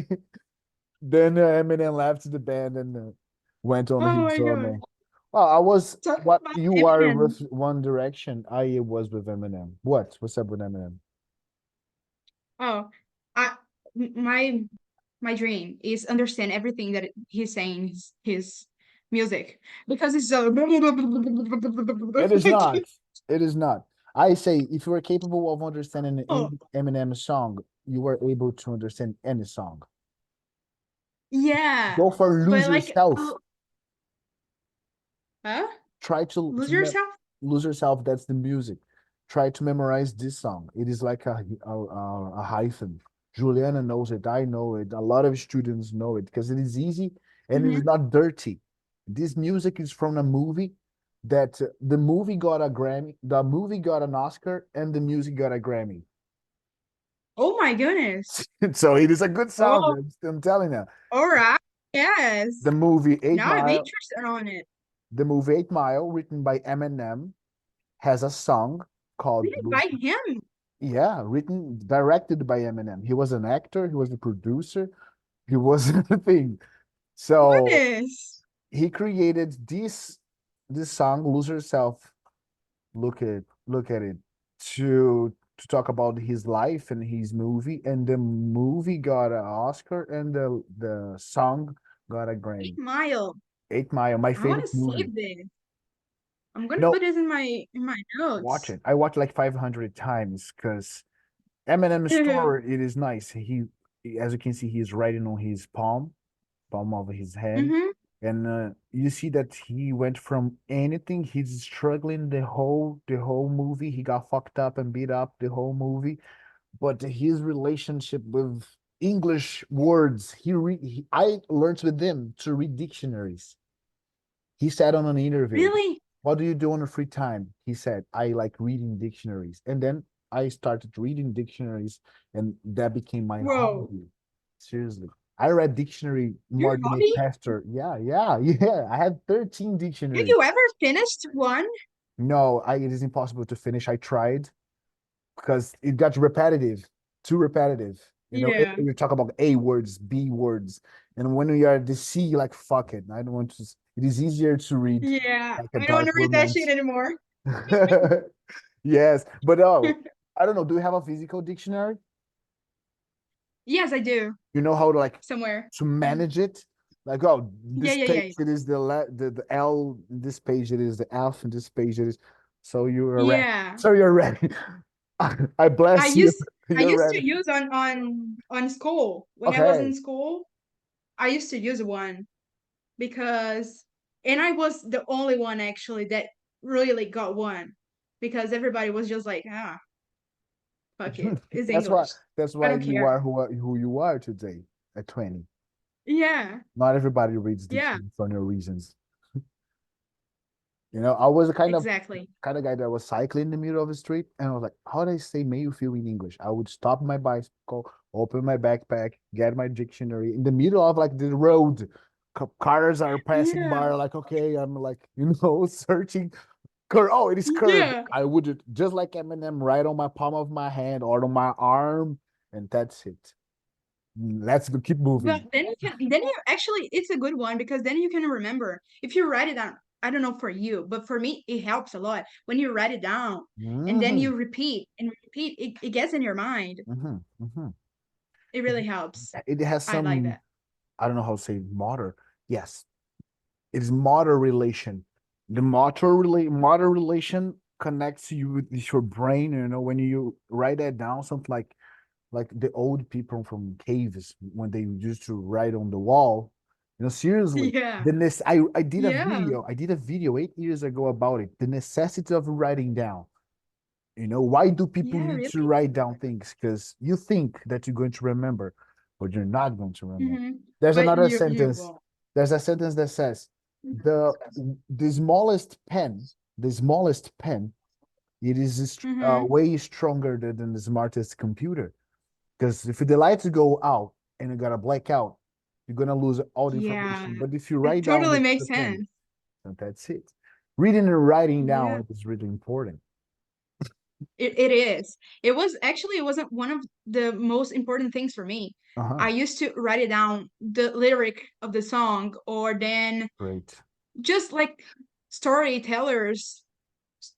Then Eminem left the band and went on
Oh
his
my
own.
God.
Well, I was
Talk
what
about
you are
Eminem.
with One Direction. I was with Eminem. What's up with Eminem?
Oh, I my my dream is understand everything that he's saying in his music because it's so
It is
like,
not. It is not. I say if you are capable of understanding
oh
an Eminem song, you are able to understand any song.
yeah,
Go for
but
lose
like
yourself.
huh?
Try to
Lose yourself?
lose yourself. That's the music. Try to memorize this song. It is like a hyphen. Juliana knows it. I know it. A lot of students know it because it is easy and it is
Hmm.
not dirty. This music is from a movie that the movie got a Grammy, the movie got an Oscar, and the music got a Grammy.
Oh my goodness.
So it is a good song.
Oh,
I'm telling you.
all right. Yes.
The movie Eight
Now I'm
Mile,
interested on it.
the movie 8 Mile, written by Eminem, has a song called
Really by him.
Yeah, written, directed by Eminem. He was an actor, he was the producer, he was everything. So
Goodness.
he created this song, Lose Yourself. Look at it to talk about his life and his movie, and the movie got an Oscar, and the song got a Grammy.
8 Mile.
8 Mile, my
I want
favorite
to
movie.
save this. I'm gonna
No,
put this in my
watch
notes.
it. I watched like 500 times because Eminem's story, it is nice. As you can see, he's writing on his palm of his hand,
Mm-hmm.
and you see that he went from anything. He's struggling the whole movie. He got fucked up and beat up the whole movie, but his relationship with English words, I learned with him to read dictionaries. He said on an interview,
Really?
"What do you do on a free time?" He said, "I like reading dictionaries." And then I started reading dictionaries, and that became my
Whoa.
hobby. Seriously. I read dictionary
Your
more than a
hobby?
pastor. Yeah, yeah, yeah. I had 13
Have
dictionaries.
you ever finished one?
No, it is impossible to finish. I tried because it got repetitive, too repetitive.
Yeah.
We talk about A words, B words, and when we are at the C, like fuck it. I don't want to. It is easier to read
Yeah.
like a
I don't want
dark
to read that shit
romance.
anymore.
Yes, but I don't know. Do you have a physical dictionary?
Yes, I do.
You know how to like
Somewhere.
to manage it? Like, oh,
Yeah,
this
yeah,
page
yeah.
it is the L, this page it is the F, and this page it is. So you're ready.
Yeah.
So you're ready. I
I
bless you.
used I
You're
used to
ready.
use on school. When I was
Okay.
in school, I used to use one because and I was the only one actually that really got one because everybody was just like, ah, fuck it. It's
That's why
English.
that's
I
why
don't
you
care.
are who you are today at 20.
Yeah.
Not everybody reads
Yeah.
dictionary for no reasons. I was a
Exactly.
kind of guy that was cycling in the middle of the street, and I was like, how do I say may you feel in English? I would stop my bicycle, open my backpack, get my dictionary in the middle of like the road. Cars are passing
Yeah.
by, like, okay, I'm like, searching. Oh, it is curved.
Yeah.
I would just like Eminem right on my palm of my hand or on my arm, and that's it. Let's go, keep
But
moving.
then you actually it's a good one because then you can remember. If you write it down, I don't know for you, but for me it helps a lot. When you write it down and then
Hmm.
you repeat and repeat, it gets in your mind.
Hmm. Hmm.
It really helps.
It has
I like
some,
that.
I don't know how to say motor. Yes, it is motor relation. The motor relation connects you with your brain. When you write that down, something like the old people from caves when they used to write on the wall. Seriously,
Yeah. Yeah.
I did a video 8 years ago about it. The necessity of writing down. Why do people
Yeah,
need to
really?
write down things? Because you think that you're going to remember, but you're not going to remember.
Hmm.
There's
But
another
you
sentence.
won't.
There's a sentence that says the the smallest pen, the smallest pen, it is
Hmm.
way stronger than the smartest computer. Because if the lights go out and you got a blackout, you're gonna lose all the
Yeah.
information. But if you
It
write down
totally
the
makes
thing,
sense.
then that's it. Reading and writing
Yeah.
down is really important.
It is. It wasn't one of the most important things for me.
Uh-huh.
I used to write it down, the lyric of the song, or then
Great.
just like storytellers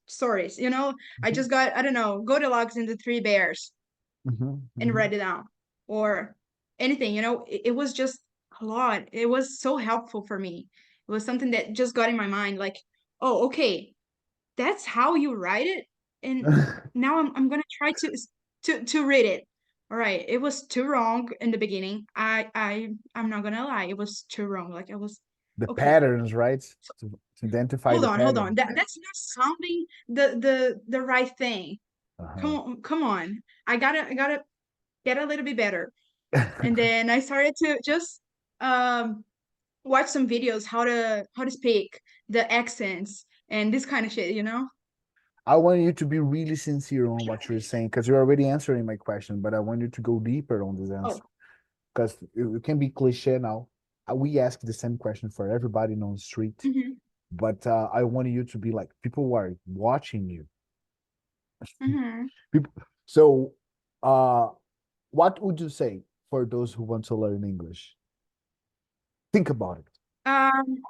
stories, I
Mhm.
just got, I don't know, Goldilocks and the Three Bears
Mhm.
and
Mhm.
write it down. Or anything, it was just a lot. It was so helpful for me. It was something that just got in my mind, like, oh, okay, that's how you write it. And now I'm gonna try to read it. All right, it was too wrong in the beginning. I'm not gonna lie, it was too wrong. Like I was
The
okay.
patterns, right? To identify
Hold
the
on, hold on.
pattern.
That's not sounding the right thing.
Uh-huh.
Come on. I gotta get a little bit better. And then I started to just um watch some videos how to speak, the accents and this kind of shit.
I want you to be really sincere on what you're saying because you're already answering my question, but I want you to go deeper on this answer
Oh,
because it can be cliche now. We ask the same question for everybody on the street,
hmm
but I want you to be like people who are watching you.
hmm
People. So, uh, what would you say for those who want to learn English? Think about it
um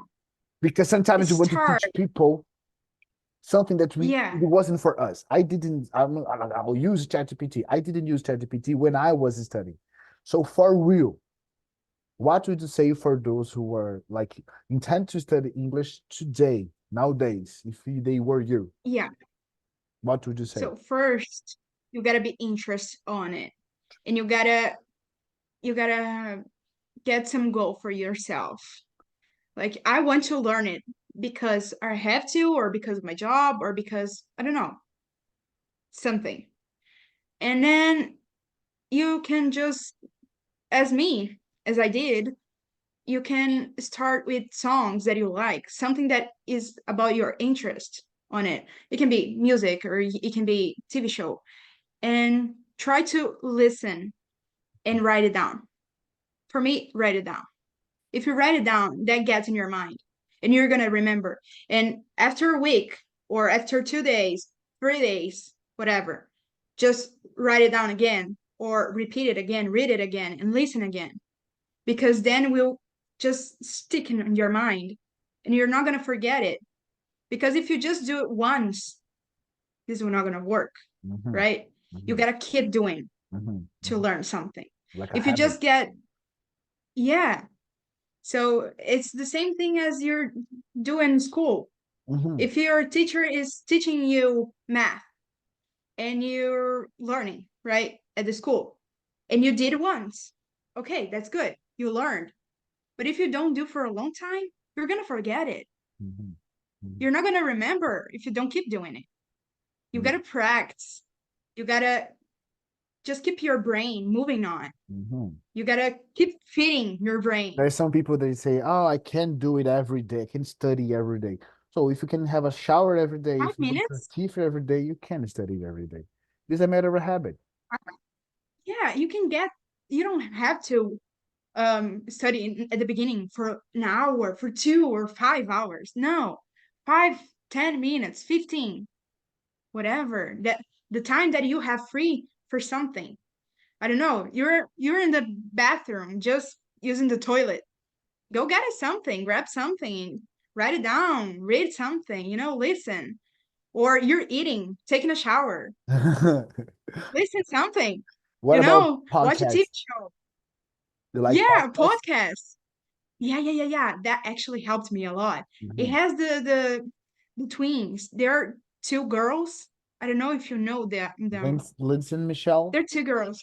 because sometimes you want to
start.
teach people something that it
Yeah.
wasn't for us. I didn't. I'll use ChatGPT. I didn't use ChatGPT when I was studying. So for real, what would you say for those who were like intend to study English today, nowadays, if they were you?
Yeah.
What would you say?
So first, you gotta be interested on it, and you gotta get some goal for yourself. Like I want to learn it because I have to, or because of my job, or because I don't know, something. And then you can just, as me, as I did, you can start with songs that you like, something that is about your interest on it. It can be music or it can be TV show, and try to listen and write it down. For me, write it down. If you write it down, that gets in your mind and you're going to remember. And after a week or after 2 days, 3 days, whatever, just write it down again or repeat it again, read it again, and listen again. Because then we'll just stick in your mind and you're not going to forget it. Because if you just do it once, this is not going to work,
Mm-hmm,
right? You
mm-hmm,
got to keep doing
mm-hmm,
to
mm-hmm.
learn something.
Like a
If you
habit.
just get, yeah. So it's the same thing as you're doing in school.
Mm-hmm.
If your teacher is teaching you math and you're learning, right, at the school, and you did it once, okay, that's good. You learned. But if you don't do for a long time, you're going to forget it.
Mm-hmm.
You're not going to remember if you don't keep doing it. You got to practice. You got to just keep your brain moving on.
Mm-hmm.
You got to keep feeding your brain.
There's some people that say, "Oh, I can't do it every day. I can study every day." So if you can have a shower every day, if
Five
you brush your
minutes?
teeth every day, you can study every day. It's a matter of a habit.
Yeah, you can get, you don't have to study at the beginning for an hour, for 2 or 5 hours. No, 5, 10 minutes, 15, whatever. That the time that you have free for something. I don't know. You're in the bathroom just using the toilet. Go get us something, grab something, write it down, read something, listen. Or you're eating, taking a shower, listen something,
What about
watch a TV
podcasts?
show.
You like
Yeah,
podcasts?
podcast. Yeah. That actually helped me a lot. It
Mhm.
has the twins. They're two girls. I don't know if you know them.
Lindsay and Michelle?
They're two girls.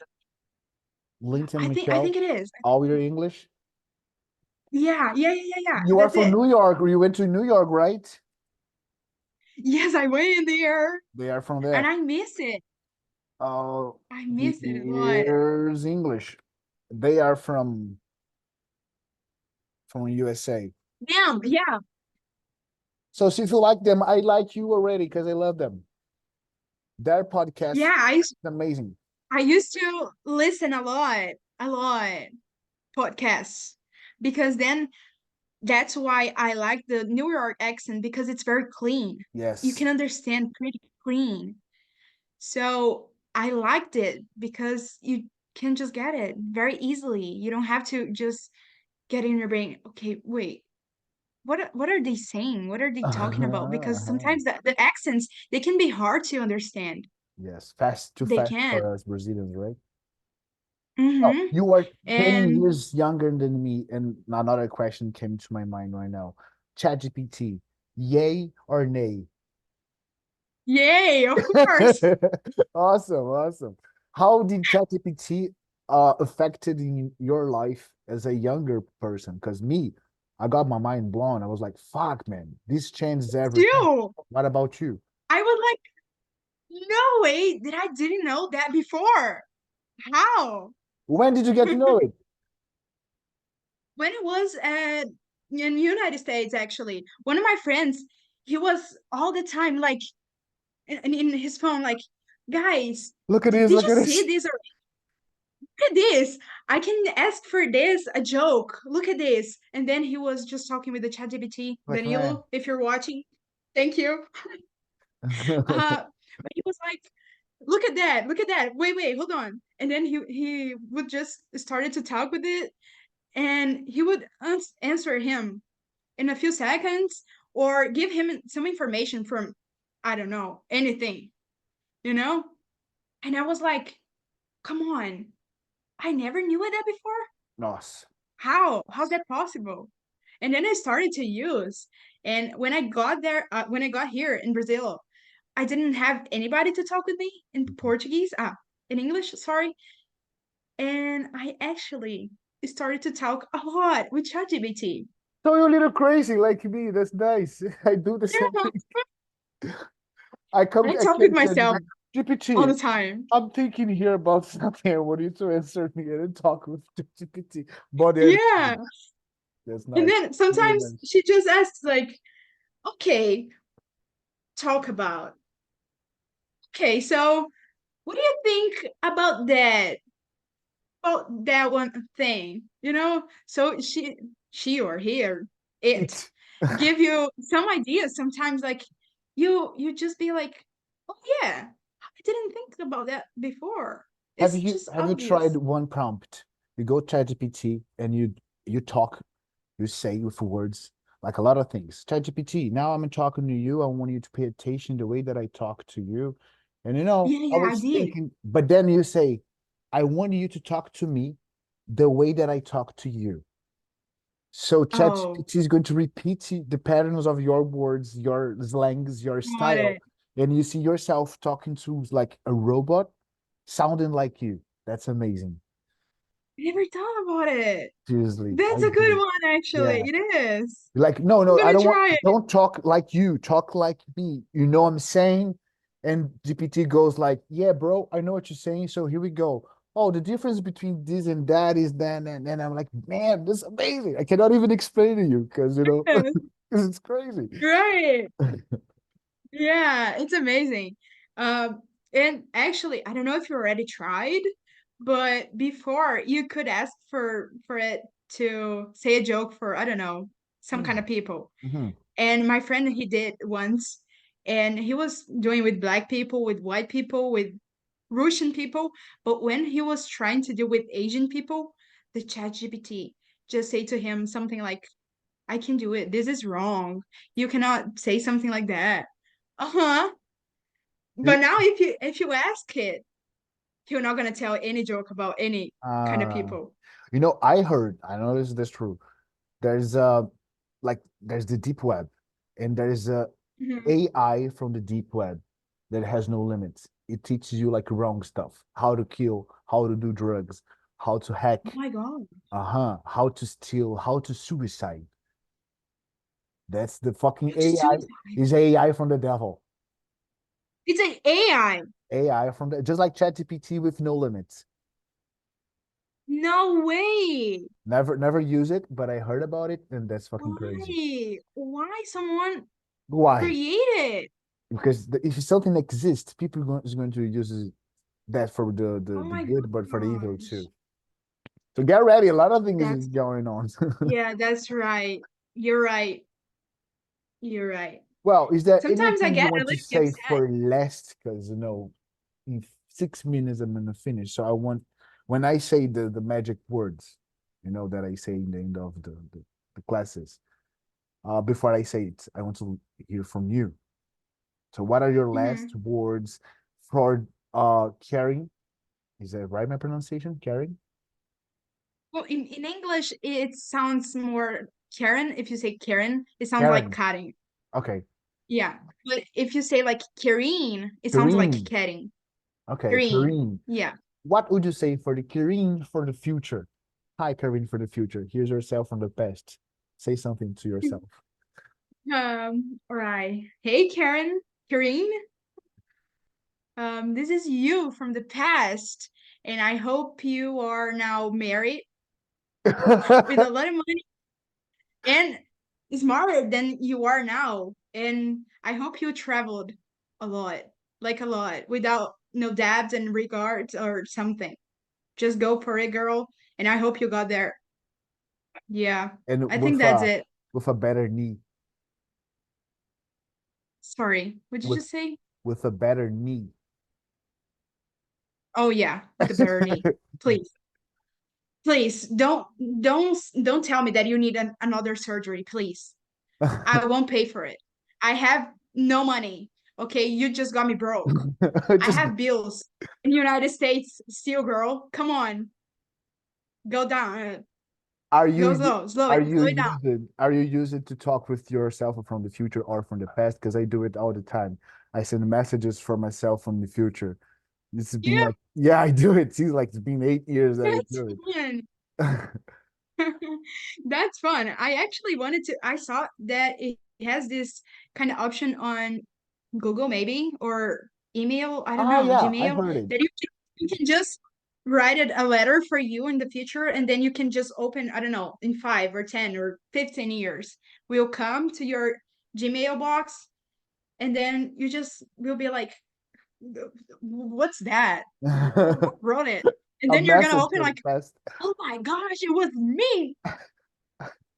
Lindsay and
I think
Michelle?
it is.
All your English?
Yeah.
You are
That's
from
it.
New York, or you went to New York, right?
Yes, I went in there
They are from
and
there.
I miss it.
Oh,
I miss it a lot.
here's English. They are from USA.
Damn, yeah.
So if you like them, I like you already because I love them. Their podcast
Yeah,
is amazing.
I used to listen a lot podcasts because then that's why I like the New York accent because it's very clean. You
Yes.
can understand pretty clean. So I liked it because you can just get it very easily. You don't have to just get in your brain, okay, wait, what are they saying? What are they talking about? Because
Uh-huh.
sometimes the accents, they can be hard to understand.
Yes, fast, too
They
fast
can.
for us Brazilians, right? Oh,
Mm-hmm.
you are 10
And
years younger than me, and another question came to my mind right now. ChatGPT, yay or nay?
yay, of course.
Awesome, awesome. How did ChatGPT affected in your life as a younger person? Because me, I got my mind blown. I was like, fuck, man, this changes everything.
Still,
What about you?
I was like, no way that I didn't know that before. How?
When did you get to know it?
When it was in United States, actually, one of my friends, he was all the time like in his phone, like, guys,
Look at this,
did
look
you
at
see
this.
this? Or look at this. I can ask for this a joke. Look at this. And then he was just talking with the ChatGPT.
Like, man.
Danilo, if you're watching, thank you. But he was like, look at that, look at that. Wait, hold on. And then he would just started to talk with it, and he would answer him in a few seconds or give him some information from, I don't know, anything, you know? And I was like, come on, I never knew it that before.
Nos.
How's that possible? And then I started to use, and when I got there, when I got here in Brazil, I didn't have anybody to talk with me in Portuguese, in English, sorry. And I actually started to talk a lot with ChatGPT.
So you're a little crazy like me. That's nice. I do the same
Yeah,
thing. I come,
I
I
talk with
came to
myself all
GPT.
the time.
I'm thinking here about something. I want you to answer me and then talk with GPT. Body answer.
Yeah.
That's
And
nice.
then
Really
sometimes
nice.
she just asks, like, okay, talk about. Okay, so what do you think about that? About that one thing, you know? So she or he or it
It.
give you some ideas sometimes, like you just be like, oh yeah, I didn't think about that before.
Have
It's
you
just
have you tried
obvious.
one prompt? You go ChatGPT and you talk, you say with words like a lot of things. ChatGPT, now I'm talking to you. I want you to pay attention the way that I talk to you. And I
Yeah, I
was
did.
thinking, but then you say, I want you to talk to me the way that I talk to you. So
Oh,
ChatGPT is going to repeat the patterns of your words, your slangs, your
got
style,
it.
and you see yourself talking to like a robot, sounding like you. That's amazing.
I never thought about it.
Seriously, I
That's a good
do.
one, actually.
Yeah.
It is.
Like, no,
I'm
no, I
gonna
don't want,
try it.
don't talk like you, talk like me. You know what I'm saying? And GPT goes like, yeah, bro, I know what you're saying. So here we go. Oh, the difference between this and that is then, and I'm like, man, this is amazing. I cannot even explain to you because,
Yes,
because it's crazy.
right. Yeah, it's amazing. Um, and actually, I don't know if you already tried, but before you could ask for it to say a joke for, I don't know, some kind of people.
Mm-hmm.
And my friend, he did once, and he was doing with black people, with white people, with Russian people. But when he was trying to do with Asian people, the chat GPT just say to him something like, I can do it. This is wrong. You cannot say something like that. Uh-huh. But now if you ask it, you're not gonna tell any joke about any kind of
Uh,
people.
I heard, I know this is true. There's there's the deep web, and there's a
Mhm.
AI from the deep web that has no limits. It teaches you like wrong stuff, how to kill, how to do drugs, how to
Oh
hack,
my God.
how to steal, how to suicide. That's the fucking
How to
AI.
suicide.
Is AI from the devil.
It's an AI.
AI from the just like ChatGPT with no limits.
No way.
Never use it, but I heard about it, and that's fucking crazy.
Why? Why someone
Why?
created?
Because if something exists, is going to use that for
Oh
the
my
good, but for the evil
gosh.
too. So get ready. A lot of things is
That's
going on.
yeah, that's right. You're right. You're right.
Well, is there
Sometimes I
anything you
get a
want to
little bit
say
upset.
for last? Because in 6 minutes I'm gonna finish. So I want when I say the magic words, that I say in the end of the classes. Before I say it, I want to hear from you. So what are your last
Mhm.
words for Keryn? Is that right, my pronunciation? Keryn?
Well, in English, it sounds more Karen. If you say Karen, it sounds like
Karen.
cutting.
Okay.
Yeah. But if you say like Keryn, it sounds like
Keryn.
Keryn.
Okay,
Keryn.
Keryn.
Yeah.
What would you say for the Keryn for the future? Hi, Keryn for the future. Here's yourself from the past. Say something to yourself.
All right. Hey, Karen. Keryn. This is you from the past, and I hope you are now married with a lot of money and smarter than you are now. And I hope you traveled a lot, like a lot, without no debts and regards or something. Just go for it, girl. And I hope you got there. Yeah,
And
I think that's it.
with a better knee.
Sorry, what did you
With
just say?
with a better knee.
Oh yeah, with the better knee. Please, please don't tell me that you need another surgery, please. I won't pay for it. I have no money. Okay, you just got me broke. I
Just
have bills in the United States still, girl. Come on. Go down.
are you
Go slow.
are
Slow
you
it down.
using to talk with yourself from the future or from the past? Because I do it all the time. I send messages for myself from the future. It's been
Yeah,
like, yeah, I do it. Seems like it's been 8 years that I
that's
do
fun.
it.
That's fun. I actually wanted to, I saw that it has this kind of option on Google maybe or email, I don't
Ah,
know,
yeah, I
Gmail,
heard it.
that you can just write it a letter for you in the future and then you can just open, I don't know, in 5 or 10 or 15 years. Will come to your Gmail box and then you just will be like, what's that? Who wrote it? And
A
then you're gonna
message
open
from the
like,
past.
oh my gosh, it was me.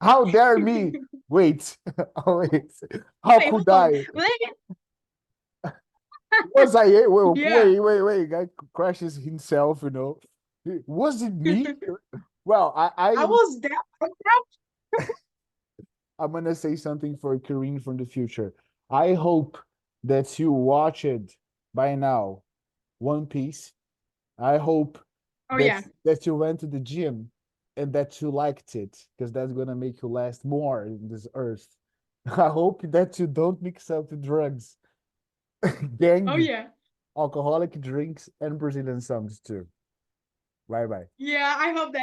How dare me? Wait. Oh, wait. How
Wait,
could
hold on.
I?
Wait.
Was I?
Yeah,
Wait. Guy crashes himself, you know. Was it me? Well,
I was that.
I'm gonna say something for Keryn from the future. I hope that you watched by now One Piece. I hope
Oh yeah.
that you went to the gym and that you liked it, because that's gonna make you last more in this earth. I hope that you don't mix up the drugs,
Oh
gangs,
yeah.
alcoholic drinks, and Brazilian songs too. Bye bye.
Yeah, I hope that